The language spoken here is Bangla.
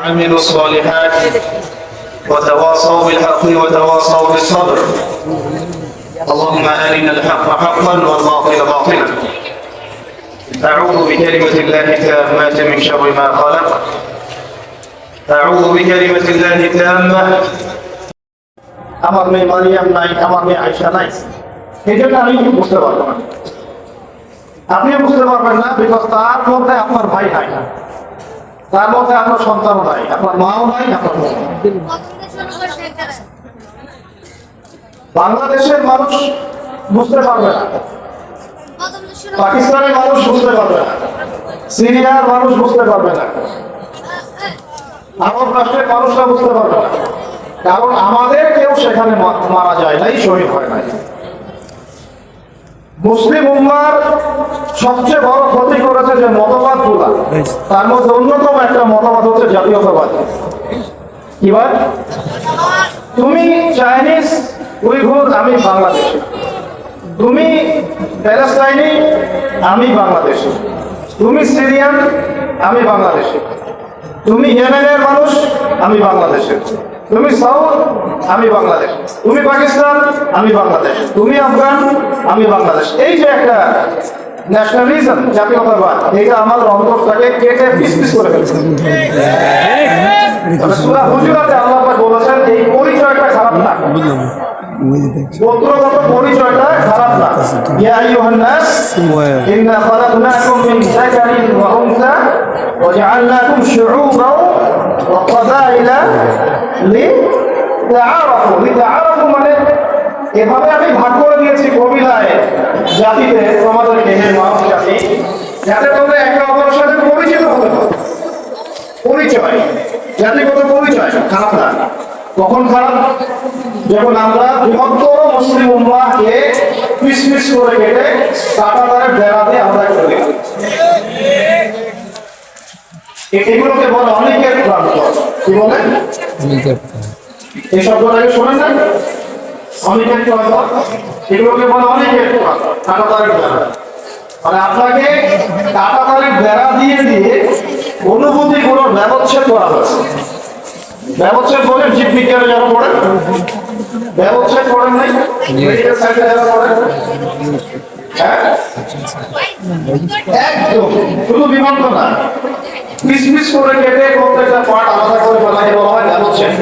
وعملوا الصالحات وتواصوا بالحق وتواصوا بالصبر. اللهم أرنا الحق حقا والباطل باطلا. أعوذ بكلمة الله التامة من شر ما خلق. أعوذ بكلمة الله التامة. আমার মেয়ে মারিয়াম নাই, আমার মেয়ে আয়েশা নাই, এই জন্য আমি বুঝতে পারবো না। আপনিও বুঝতে পারবেন না, বিকজ তার মধ্যে আপনার ভাই নাই, তার মধ্যে আপনার সন্তানও নাই, আপনার মাও নাই, আপনার বোন। বাংলাদেশের মানুষ বুঝতে পারবে না, পাকিস্তানের মানুষ বুঝতে পারবে না, সিরিয়ার মানুষ বুঝতে পারবে না, আরব রাষ্ট্রের মানুষরা বুঝতে পারবে না, কারণ আমাদের কেউ সেখানে মারা যায় নাই, শহীদ হয় নাই। মুসলিম উম্মার সবচেয়ে বড় ক্ষতি করেছে যে মতবাদ গুলা, তার মধ্যে অন্যতম একটা মতবাদ হচ্ছে জাতীয়তাবাদ। কি বল? তুমি চাইনিজ, উইঘুর, আমি বাংলাদেশি। তুমি প্যালেস্টাইনি, আমি বাংলাদেশি। তুমি সিরিয়ান, আমি বাংলাদেশি। তুমি ইয়েমেনের মানুষ, আমি বাংলাদেশের। তুমি সাউথ, আমি বাংলাদেশ। তুমি পাকিস্তান, আমি বাংলাদেশ। তুমি আফগান, আমি বাংলাদেশ। এই যে একটা ন্যাশনালিজম, জাতীয়তাবাদ, এটা আমার অন্তরটাকে কেটে পিস পিস করে ফেলছে। সূরা হুজুরাতে আল্লাহ পাক বলেছেন এই পরিচয়টা খারাপ না, গোত্রগত পরিচয়টা খারাপ না। ইয়া আইয়ুহান নাস ইন্না খালাকনাকুম মিন যাকারিন ওয়া উনসা ওয়া জাআলনাকুম শুউবান ওয়া ক্বাবাইলা লিতাআরাফু, মানে এভাবে আমি ভাগ করে দিয়েছি কবিলায়, জাতিতে তোমাদেরকে, হে মানব জাতি, যাতে তোমরা একে অপরের সাথে পরিচিত হতে পারো। পরিচয়, জাতিগত পরিচয় খারাপ না। কখন খারাপ? যখন আমরা বৃহত্তর মুসলিম উম্মাহকে পিস পিস করে কেটে কাঁটাতারের বেড়া দিয়ে আমরা করে দিই। এগুলোকে বলে অনেকের প্রান্ত। কি বলে? এই শব্দটাকে শোনেন না? অনেকের প্রান্ত, এগুলোকে বলে অনেকের প্রান্ত, কাঁটাতারের বেড়া। মানে আপনাকে কাঁটাতারের বেড়া দিয়ে দিয়ে অনুভূতিগুলোর ব্যবচ্ছেদ করা হয়েছে। ব্যবচ্ছেদ বলে জীববিজ্ঞানে যারা পড়ে, ব্যবচ্ছেদ পড়েন নাই, মেডিকেল সায়েন্সে যারা পড়ে, একদম শুধু বিভক্ত না, পিস পিস করে কেটে প্রত্যেকটা পার্ট আলাদা করে ফেলাকে বলা হয় ব্যবচ্ছেদ।